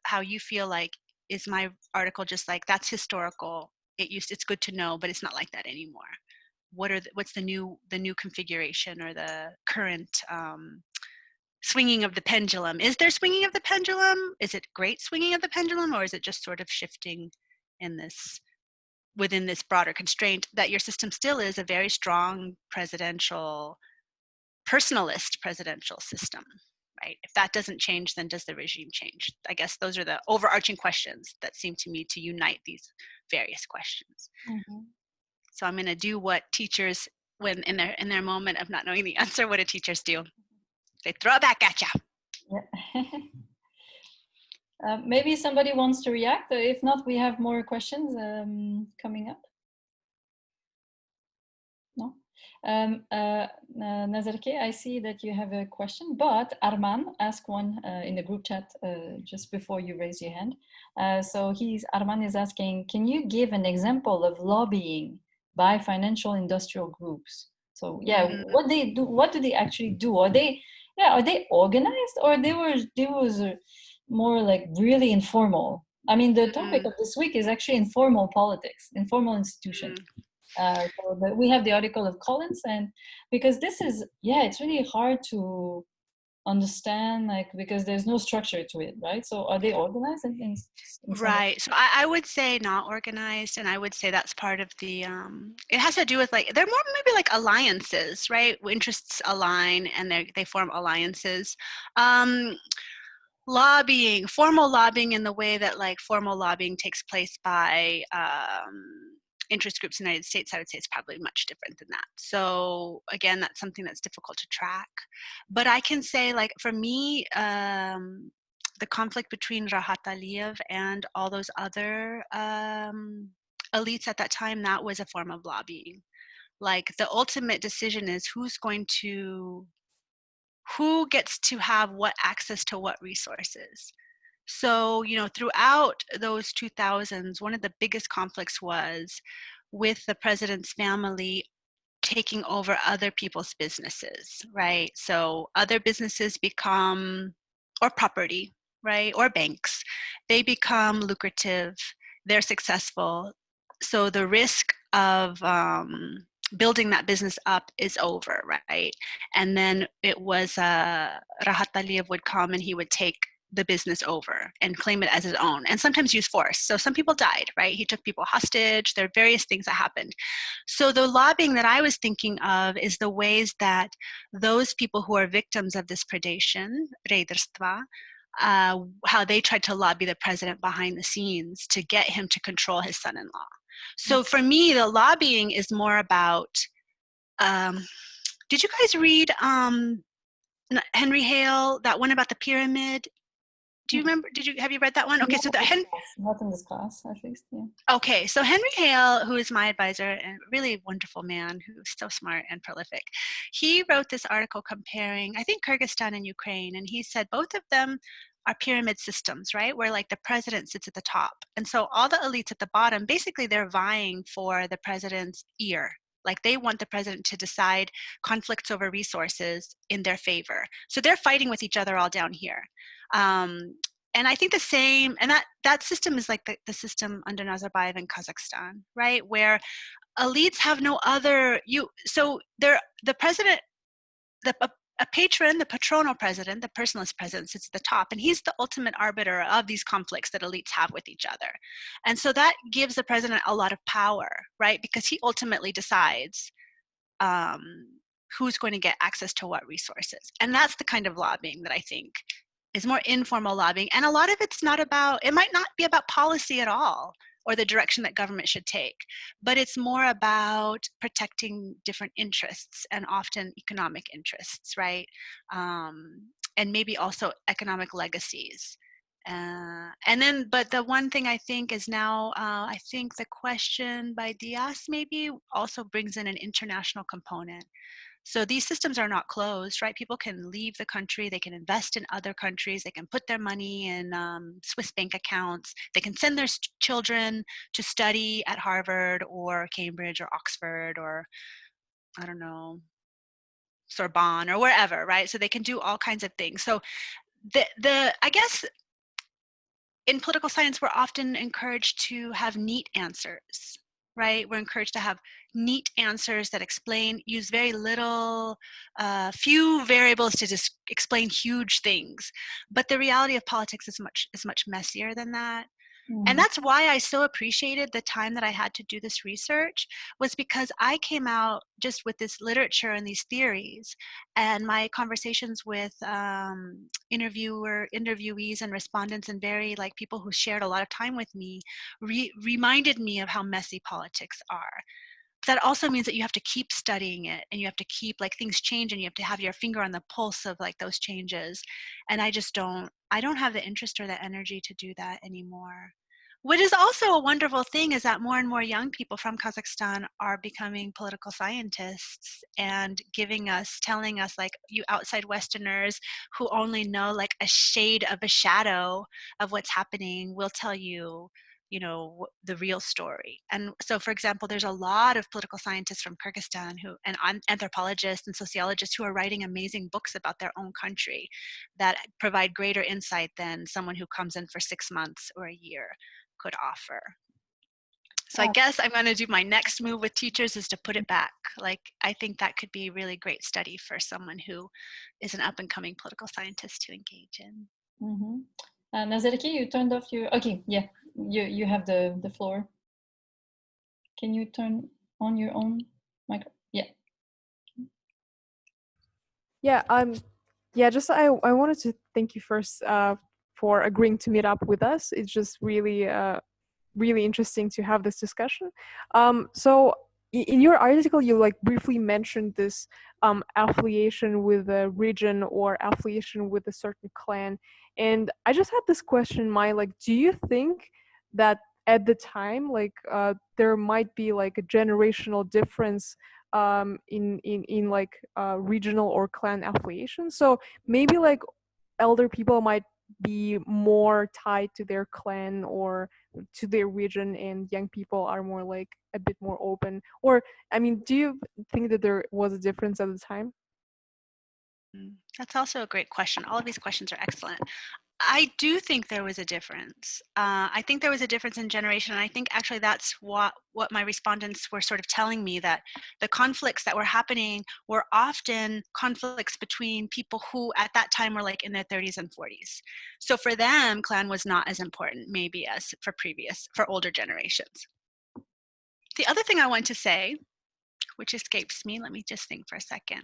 S2: how you feel like, is my article just like, that's historical, it's good to know, but it's not like that anymore? What's the new configuration or the current swinging of the pendulum? Is there swinging of the pendulum? Is it great swinging of the pendulum, or is it just sort of shifting within this broader constraint that your system still is a very strong personalist presidential system, right? If that doesn't change, then does the regime change? I guess those are the overarching questions that seem to me to unite these various questions.
S1: Mm-hmm.
S2: So I'm going to do what teachers, when in their moment of not knowing the answer, what do teachers do? They throw it back at you.
S1: Yeah. Maybe somebody wants to react. If not, we have more questions coming up. No? Nazarke, I see that you have a question, but Arman asked one in the group chat just before you raise your hand. So Arman is asking, can you give an example of lobbying by financial industrial groups? So yeah, what do they actually do? Are they organized, or they was more like really informal? I mean, the topic of this week is actually informal politics, informal institutions. We have the article of Collins, and because this is, it's really hard to understand, like, because there's no structure to it, right? So are they organized in
S2: right? So I would say not organized, and I would say that's part of the it has to do with, like, they're more maybe like alliances, right? Interests align and they form alliances. Lobbying, formal lobbying in the way that like formal lobbying takes place by interest groups in the United States, I would say it's probably much different than that. So again, that's something that's difficult to track. But I can say, like, for me, the conflict between Rahat Aliyev and all those other elites at that time, that was a form of lobbying. Like, the ultimate decision is who gets to have what access to what resources. So, throughout those 2000s, one of the biggest conflicts was with the president's family taking over other people's businesses, right? So other businesses or property, right? Or banks, they become lucrative, they're successful. So the risk of building that business up is over, right? And then it was Rahat Aliyev would come and he would take the business over and claim it as his own, and sometimes use force. So some people died, right? He took people hostage. There are various things that happened. So the lobbying that I was thinking of is the ways that those people who are victims of this predation, reyderstva, how they tried to lobby the president behind the scenes to get him to control his son-in-law. So for me, the lobbying is more about, did you guys read Henry Hale, that one about the pyramid? Do you remember? Have you read that one? Okay, so
S1: not in this class, at least. Yeah.
S2: Okay, so Henry Hale, who is my advisor and really wonderful man who's so smart and prolific, he wrote this article comparing, I think, Kyrgyzstan and Ukraine, and he said both of them are pyramid systems, right? Where like the president sits at the top, and so all the elites at the bottom, basically, they're vying for the president's ear. Like, they want the president to decide conflicts over resources in their favor. So they're fighting with each other all down here. And I think the same, and that system is like the system under Nazarbayev in Kazakhstan, right? Where elites have no other, so the president, the a patron, the patronal president, the personalist president, sits at the top, and he's the ultimate arbiter of these conflicts that elites have with each other. And so that gives the president a lot of power, right? Because he ultimately decides who's going to get access to what resources. And that's the kind of lobbying that I think is more informal lobbying. And a lot of it's not about, it might not be about policy at all, or the direction that government should take, but it's more about protecting different interests, and often economic interests, right? And maybe also economic legacies. And then, but the one thing I think is now, I think the question by Diaz maybe also brings in an international component. So these systems are not closed, right? People can leave the country, they can invest in other countries, they can put their money in Swiss bank accounts, they can send their children to study at Harvard or Cambridge or Oxford or, I don't know, Sorbonne or wherever, right? So they can do all kinds of things. So I guess in political science, we're often encouraged to have neat answers, right? We're encouraged to have neat answers that explain, use very little, few variables to just explain huge things. But the reality of politics is much messier than that. And that's why I so appreciated the time that I had to do this research, was because I came out just with this literature and these theories, and my conversations with interviewees and respondents, and very like people who shared a lot of time with me, reminded me of how messy politics are. That also means that you have to keep studying it, and you have to keep, like, things change, and you have to have your finger on the pulse of like those changes. And I don't have the interest or the energy to do that anymore. What is also a wonderful thing is that more and more young people from Kazakhstan are becoming political scientists and telling us, like, you outside Westerners who only know like a shade of a shadow of what's happening, will tell you, you know, the real story. And so, for example, there's a lot of political scientists from Kyrgyzstan and anthropologists and sociologists who are writing amazing books about their own country that provide greater insight than someone who comes in for 6 months or a year could offer. So I guess I'm going to do my next move with teachers is to put it back. Like, I think that could be a really great study for someone who is an up and coming political scientist to engage in.
S1: Nazariki, you turned off your, okay, yeah, you have the floor. Can you turn on your own micro? Yeah.
S4: Yeah, just I wanted to thank you first for agreeing to meet up with us. It's just really really interesting to have this discussion. So in your article, you like briefly mentioned this affiliation with a region or affiliation with a certain clan, and I just had this question in mind, like, do you think that at the time, like, there might be like a generational difference in like regional or clan affiliation? So maybe like elder people might be more tied to their clan or to their region, and young people are more like a bit more open. Or, I mean, do you think that there was a difference at the time?
S2: That's also a great question. All of these questions are excellent. I do think there was a difference. I think there was a difference in generation, and I think actually that's what my respondents were sort of telling me, that the conflicts that were happening were often conflicts between people who at that time were like in their 30s and 40s. So for them, clan was not as important maybe as for older generations. The other thing I want to say, which escapes me, let me just think for a second.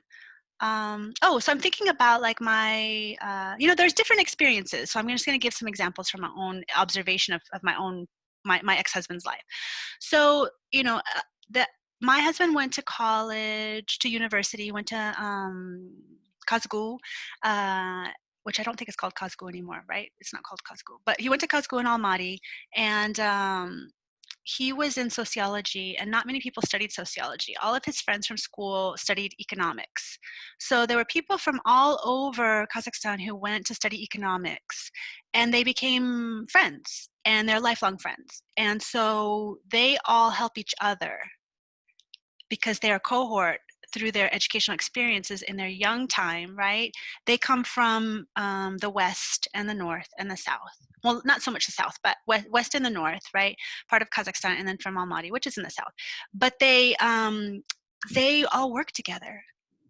S2: So I'm thinking about like my, there's different experiences. So I'm just going to give some examples from my own observation of my ex-husband's life. So, my husband went to college, to university, went to Kazgu, which I don't think is called Kazgu anymore, right? It's not called Kazgu, but he went to Kazgu in Almaty, and he was in sociology, and not many people studied sociology. All of his friends from school studied economics. So there were people from all over Kazakhstan who went to study economics, and they became friends, and they're lifelong friends. And so they all help each other because they're a cohort through their educational experiences in their young time, right? They come from the West and the North and the South. Well, not so much the South, but West and the North, right? Part of Kazakhstan, and then from Almaty, which is in the South. But they all work together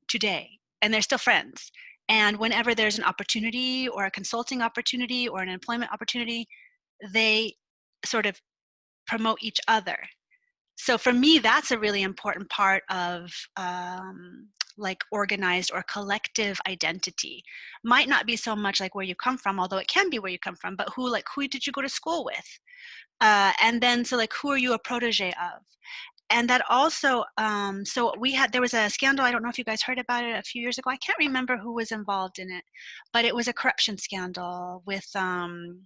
S2: today. and they're still friends. And whenever there's an opportunity or a consulting opportunity or an employment opportunity, they sort of promote each other. So for me, that's a really important part of like organized or collective identity. Might not be so much like where you come from, although it can be where you come from, but who did you go to school with? And then, so like, who are you a protege of? And that also, so there was a scandal, I don't know if you guys heard about it a few years ago. I can't remember who was involved in it, but it was a corruption scandal with an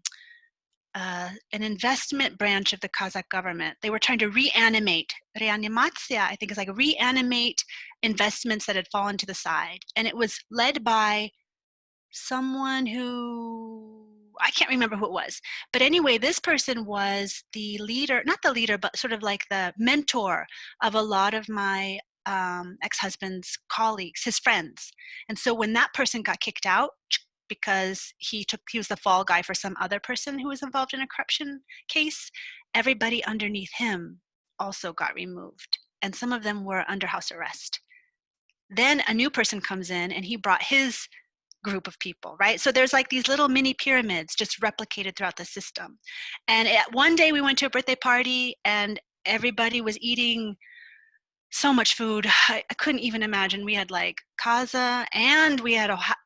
S2: investment branch of the Kazakh government. They were trying to reanimatia, I think is like reanimate investments that had fallen to the side. And it was led by someone who, I can't remember who it was. But anyway, this person was the leader, not the leader, but sort of like the mentor of a lot of my ex-husband's colleagues, his friends. And so when that person got kicked out, because he was the fall guy for some other person who was involved in a corruption case, everybody underneath him also got removed. And some of them were under house arrest. Then a new person comes in and he brought his group of people, right? So there's like these little mini pyramids just replicated throughout the system. And one day we went to a birthday party and everybody was eating so much food. I couldn't even imagine. We had like kaza, and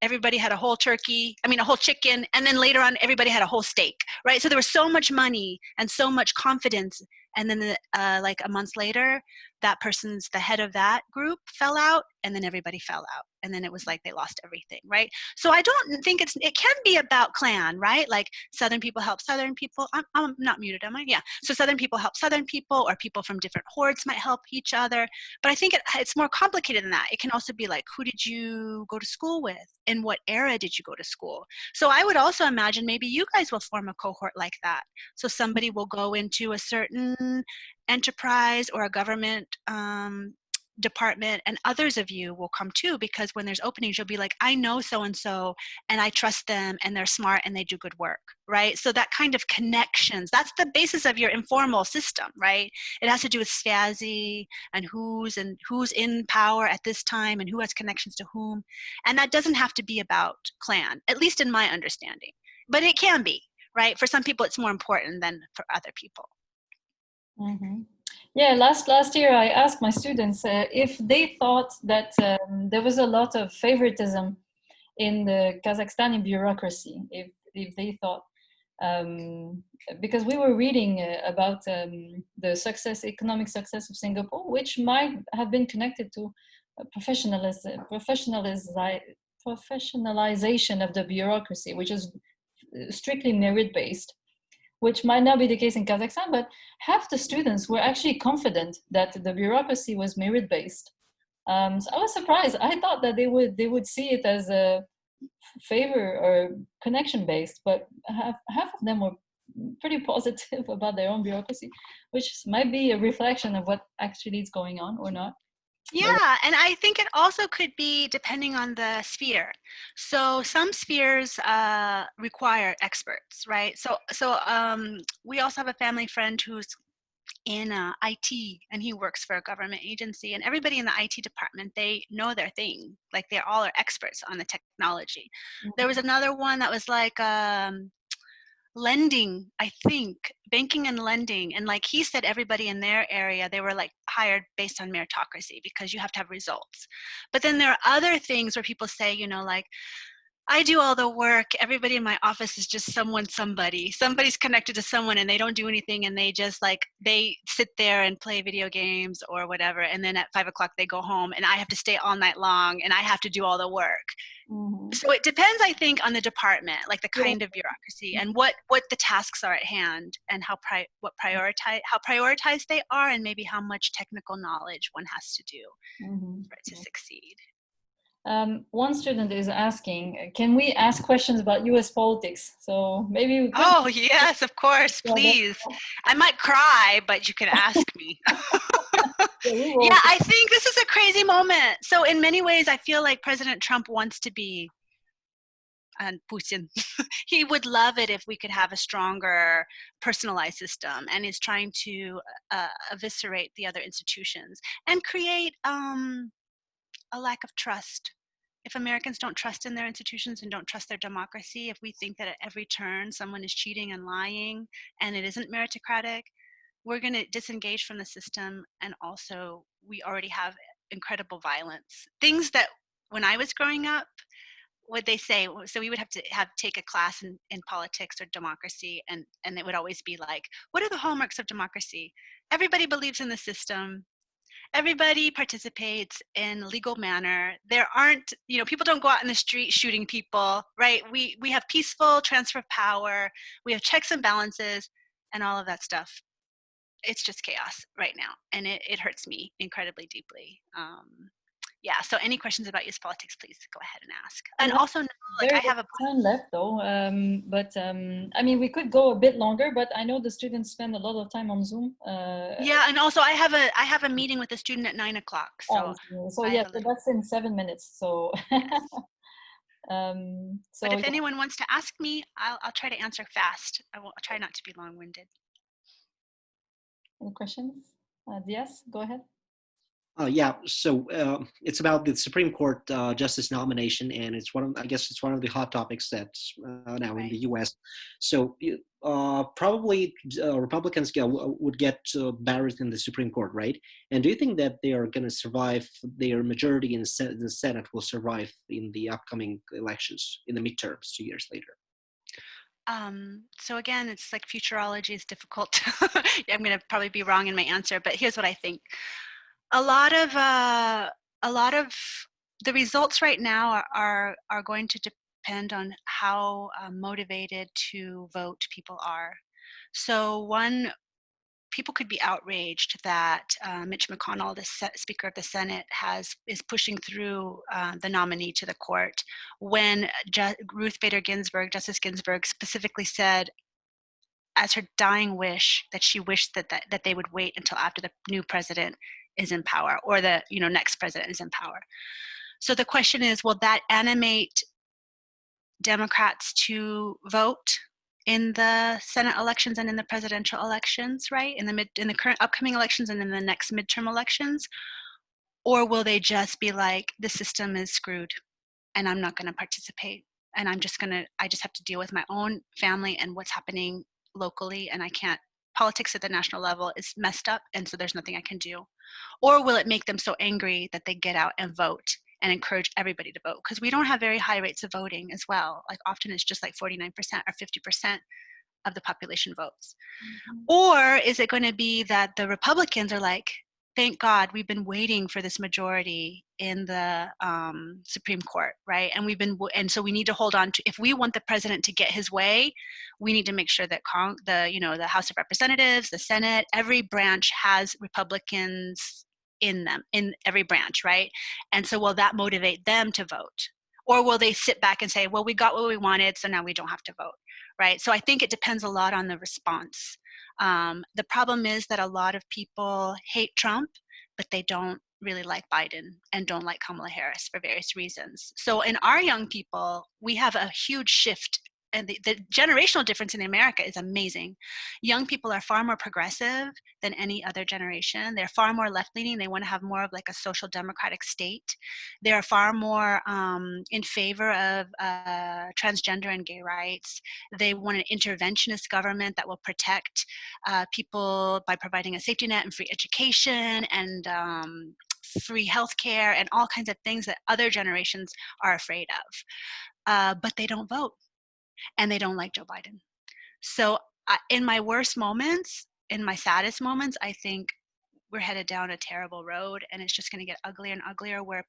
S2: everybody had a whole turkey, a whole chicken, and then later on everybody had a whole steak, right? So there was so much money and so much confidence. And then like a month later, the head of that group fell out, and then everybody fell out. And then it was like they lost everything, right? So I don't think it can be about clan, right? Like Southern people help Southern people. I'm not muted, am I? Yeah. So Southern people help Southern people, or people from different hordes might help each other. But I think it's more complicated than that. It can also be like, who did you go to school with? In what era did you go to school? So I would also imagine maybe you guys will form a cohort like that. So somebody will go into a certain enterprise or a government department, and others of you will come too, because when there's openings, you'll be like, I know so-and-so and I trust them and they're smart and they do good work, right? So that kind of connections, that's the basis of your informal system, right? It has to do with svazi and who's in power at this time and who has connections to whom. And that doesn't have to be about clan, at least in my understanding, but it can be, right? For some people, it's more important than for other people.
S1: Mm-hmm. Yeah, last year I asked my students if they thought that there was a lot of favoritism in the Kazakhstani bureaucracy, if they thought, because we were reading about the economic success of Singapore, which might have been connected to professionalization of the bureaucracy, which is strictly merit-based, which might not be the case in Kazakhstan, but half the students were actually confident that the bureaucracy was merit-based. So I was surprised. I thought that they would see it as a favor or connection-based, but half of them were pretty positive about their own bureaucracy, which might be a reflection of what actually is going on or not.
S2: Yeah, and I think it also could be depending on the sphere. So some spheres require experts, right? So we also have a family friend who's in IT, and he works for a government agency, and everybody in the IT department, they know their thing. Like they all are experts on the technology. Mm-hmm. There was another one that was like lending, I think, banking and lending. And like he said, everybody in their area, they were like hired based on meritocracy because you have to have results. But then there are other things where people say, like, I do all the work. Everybody in my office is just somebody's connected to someone, and they don't do anything, and they just they sit there and play video games or whatever. And then at 5 o'clock they go home, and I have to stay all night long, and I have to do all the work. Mm-hmm. So it depends, I think, on the department, like the kind of bureaucracy and what the tasks are at hand, and how prioritized they are, and maybe how much technical knowledge one has to do for it to succeed.
S1: One student is asking, can we ask questions about US politics? So maybe we could.
S2: Oh, yes, of course, please. I might cry, but you can ask me. Yeah, I think this is a crazy moment. So in many ways, I feel like President Trump wants to be Putin. He would love it if we could have a stronger personalized system, and is trying to eviscerate the other institutions and create a lack of trust if Americans don't trust in their institutions and don't trust their democracy, if we think that at every turn someone is cheating and lying and it isn't meritocratic, we're going to disengage from the system. And also, we already have incredible violence. Things that when I was growing up, what they say, so we would have to take a class in politics or democracy, and it would always be like, what are the hallmarks of democracy? Everybody believes in the system. Everybody participates in a legal manner. There aren't, people don't go out in the street shooting people, right? We have peaceful transfer of power. We have checks and balances and all of that stuff. It's just chaos right now, and it hurts me incredibly deeply. Yeah, so any questions about US politics, please go ahead and ask. And also, like, I have a
S1: time left though, but I mean, we could go a bit longer, but I know the students spend a lot of time on Zoom.
S2: Yeah, and also I have a meeting with a student at 9 o'clock. So,
S1: so yeah, so that's in 7 minutes. So,
S2: yes.
S1: So
S2: but if anyone wants to ask me, I'll try to answer fast. I'll try not to be long-winded.
S1: Any questions? Diaz, go ahead.
S3: Yeah, so it's about the Supreme Court justice nomination, and it's I guess it's one of the hot topics that's now in the U.S. So probably Republicans would get Barrett in the Supreme Court, right? And do you think that they are going to survive? Their majority in the Senate will survive in the upcoming elections in the midterms 2 years later?
S2: So again, it's like futurology is difficult. I'm going to probably be wrong in my answer, but here's what I think. A lot of the results right now are going to depend on how motivated to vote people are. So people could be outraged that Mitch McConnell, the Speaker of the Senate, is pushing through the nominee to the court when Ruth Bader Ginsburg, Justice Ginsburg, specifically said as her dying wish that she wished that they would wait until after the new president is in power, or the next president is in power. So the question is, will that animate Democrats to vote in the Senate elections and in the presidential elections, right? In the current upcoming elections and in the next midterm elections? Or will they just be like, the system is screwed and I'm not going to participate, and I just have to deal with my own family and what's happening locally, and I can't, politics at the national level is messed up, and so there's nothing I can do? Or will it make them so angry that they get out and vote and encourage everybody to vote? Because we don't have very high rates of voting as well. Like, often it's just like 49% or 50% of the population votes. Mm-hmm. Or is it going to be that the Republicans are like, thank God we've been waiting for this majority in the Supreme Court, right? And so we need to hold on to, if we want the president to get his way, we need to make sure that the House of Representatives, the Senate, every branch has Republicans in them, in every branch, right? And so will that motivate them to vote? Or will they sit back and say, well, we got what we wanted, so now we don't have to vote, right? So I think it depends a lot on the response. The problem is that a lot of people hate Trump, but they don't really like Biden and don't like Kamala Harris for various reasons. So in our young people, we have a huge shift, and the generational difference in America is amazing. Young people are far more progressive than any other generation. They're far more left-leaning. They want to have more of like a social democratic state. They're far more in favor of transgender and gay rights. They want an interventionist government that will protect people by providing a safety net and free education and free healthcare and all kinds of things that other generations are afraid of. But they don't vote. And they don't like Joe Biden. So in my worst moments, in my saddest moments, I think we're headed down a terrible road, and it's just going to get uglier and uglier, where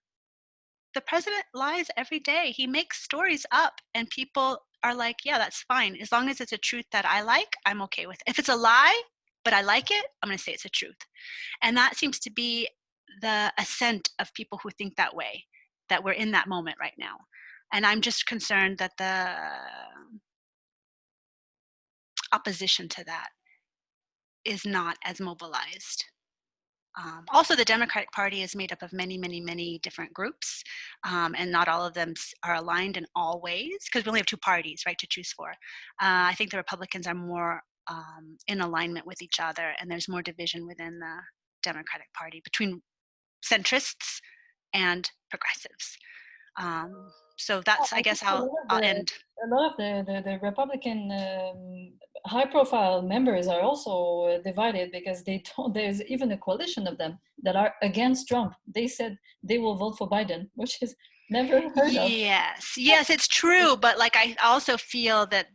S2: the president lies every day. He makes stories up, and people are like, yeah, that's fine. As long as it's a truth that I like, I'm okay with it. If it's a lie, but I like it, I'm going to say it's a truth. And that seems to be the ascent of people who think that way, that we're in that moment right now. And I'm just concerned that the opposition to that is not as mobilized. Also, the Democratic Party is made up of many, many, many different groups, and not all of them are aligned in all ways, because we only have two parties, right, to choose for. I think the Republicans are more in alignment with each other, and there's more division within the Democratic Party between centrists and progressives. So that's, I guess I'll end.
S1: A lot of the Republican high-profile members are also divided because they don't. There's even a coalition of them that are against Trump. They said they will vote for Biden, which is never heard of.
S2: Yes, it's true. But like, I also feel that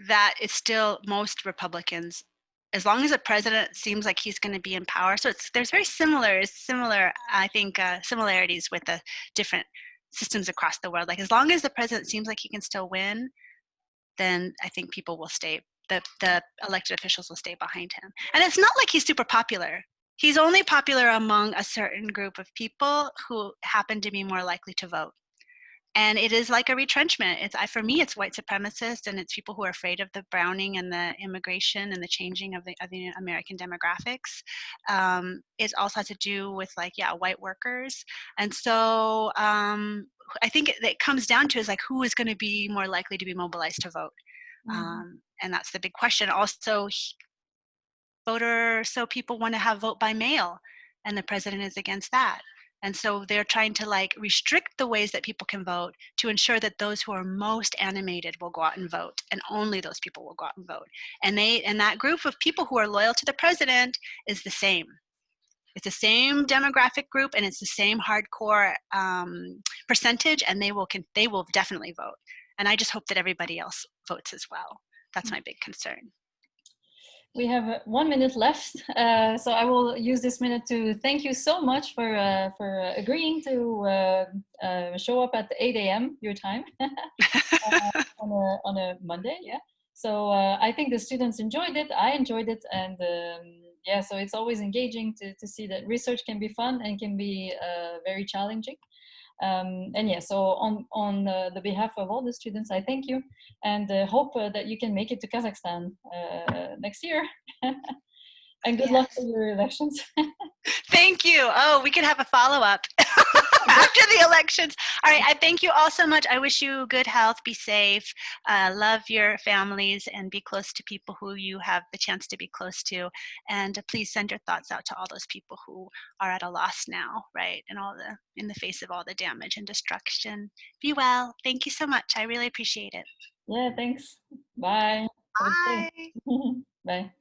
S2: that is still most Republicans, as long as the president seems like he's going to be in power. So there's very similar, I think, similarities with the different systems across the world. Like, as long as the president seems like he can still win, then I think people will stay, the elected officials will stay behind him. And it's not like he's super popular. He's only popular among a certain group of people who happen to be more likely to vote. And it is like a retrenchment. For me, it's white supremacists, and it's people who are afraid of the browning and the immigration and the changing of the American demographics. It also has to do with white workers. And so I think it comes down to is like, who is going to be more likely to be mobilized to vote? And that's the big question. Also, so people want to have vote by mail, and the president is against that. And so they're trying to restrict the ways that people can vote to ensure that those who are most animated will go out and vote, and only those people will go out and vote. And that group of people who are loyal to the president is the same. It's the same demographic group, and it's the same hardcore percentage, and they will definitely vote. And I just hope that everybody else votes as well. That's my big concern.
S1: We have 1 minute left, so I will use this minute to thank you so much for agreeing to show up at 8 a.m. your time on a Monday. Yeah. So I think the students enjoyed it. I enjoyed it, and yeah. So it's always engaging to see that research can be fun and can be very challenging. And yeah, so on the behalf of all the students, I thank you, and hope that you can make it to Kazakhstan next year. And good luck for your elections.
S2: Thank you. Oh, we could have a follow-up after the elections. All right, I thank you all so much. I wish you good health, be safe, love your families, and be close to people who you have the chance to be close to. And please send your thoughts out to all those people who are at a loss now, right? And in the face of all the damage and destruction. Be well. Thank you so much. I really appreciate it.
S1: Yeah, thanks. Bye.
S2: Bye.
S1: Bye.